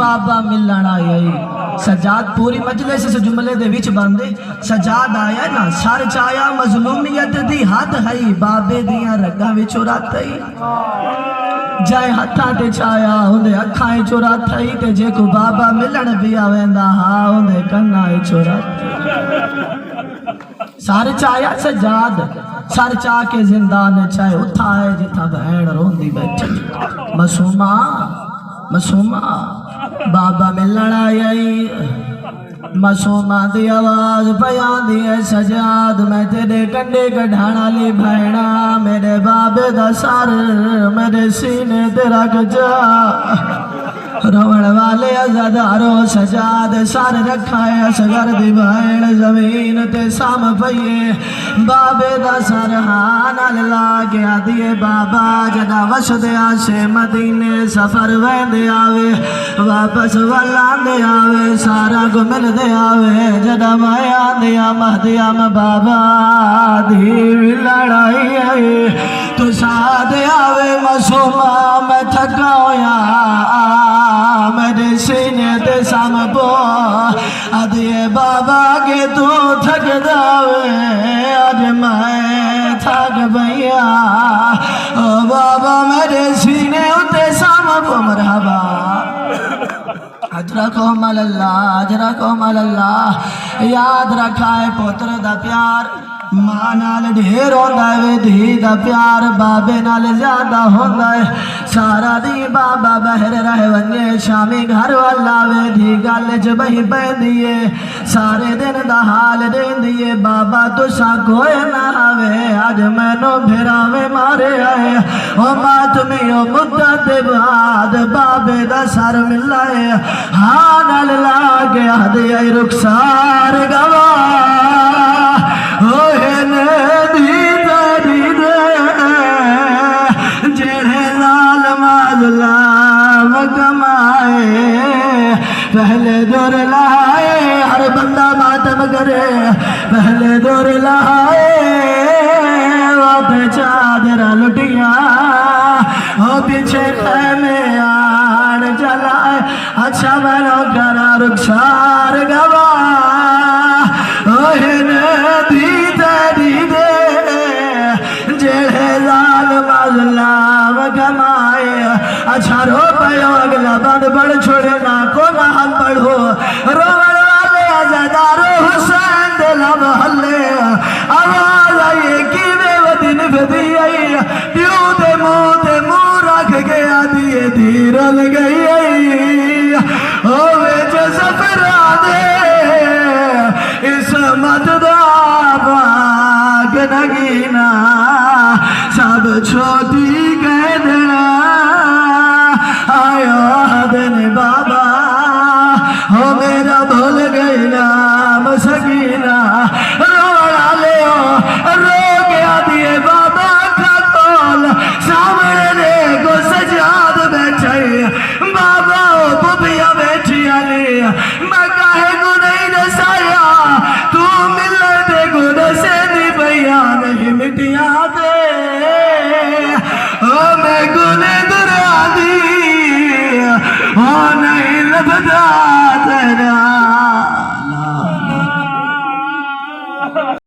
बाबा मिलन आया सजाद पूरी मजलिस इस जुमले दे विच बंदे सजाद आया ना सर चाया मजलूमियत दी हद है बाबे दियां रगां विच रात जाए हथा ते छाया उंदे अखां चोरा थई ते जेको बाबा मिलन भी आवेंदा हा उंदे कन्ना चोरा सर चाया सजाद सर चा के जिंदान चाहे उथा है जिथा बहन रोंदी बैठी मसूमा मसूमा बाबा मिलन आई मसूमा दी आवाज पयांदी है सजाद मैं तेरे कंडे कढ़ाना ली भैना मेरे बाबे दा सर मेरे सीने ते रख जा रोवण वाले अज़ादारो सजाद सर रखा है असगर दी भैन जमीन ते साम पईए बाबे दा सर हां नाल ला के आदिए बाबा जदा वसदे आसे मदीने सफर वेंदे आवे वापस वलांदे आवे सारा को मिलदे आवे जदा मैं आंदिया महदिया में बाबा दी लड़ाई आई तू साथ आवे मसूमा मैं थका होया मेरे सीने ते साम पो आदिए बाबा के तू थक दावे आज मैं थक भैया ओ बाबा मेरे सीने उते साम पो मरहबा अजरा को मल्ला अजरा को मल्ला याद रखा है पुत्र दा प्यार मां नाल ढेर होंदा है धी दा प्यार बाबे नाल ज्यादा होंदा है सारा दी बाबा बहर रह वने शामी घर वाला वे धी गल च बही पैंदी है सारे दिन दा हाल देंदी है बाबा तुसा कोई ना आवे अज मैनू फिरावे मारे आए ओ मातमी ओ मुद्दत बाद बाबे दा सर मिलाए हां नाल ला के आदे आई रुखसार गवा पहले दौर लाए हर बंदा मातम करे पहले दौर लाए वापे चादर लुटिया हो पीछे खैमे आन जलाए अच्छा बनो करा रुखसार गवा अच्छा रो पयो अगला बंद बढ़ छोड़े ना को ना हम बढ़ो रोवण वाले अज़ादारो हुसैन दे लब हल्ले आवाज आई कि वे दिन बदी आई प्यू दे मुंह रख के आदि धी रल गई ओ वे जो सफरा दे इस मत दा भाग नगीना सब छोटी कह देना आयो दिन बाबा हो मेरा भूल गई नाम सकीना रोड़ा ले रो गया दिए बाबा का तोल सामने को सजाद बैठे बाबा ओ बुबिया बैठी आली मैं काहे को नहीं दसाया तू मिल दे गुण से दी भैया नहीं मिटिया दे ओ मैं गुने दुरा दी ओ नहीं लभदा तेरा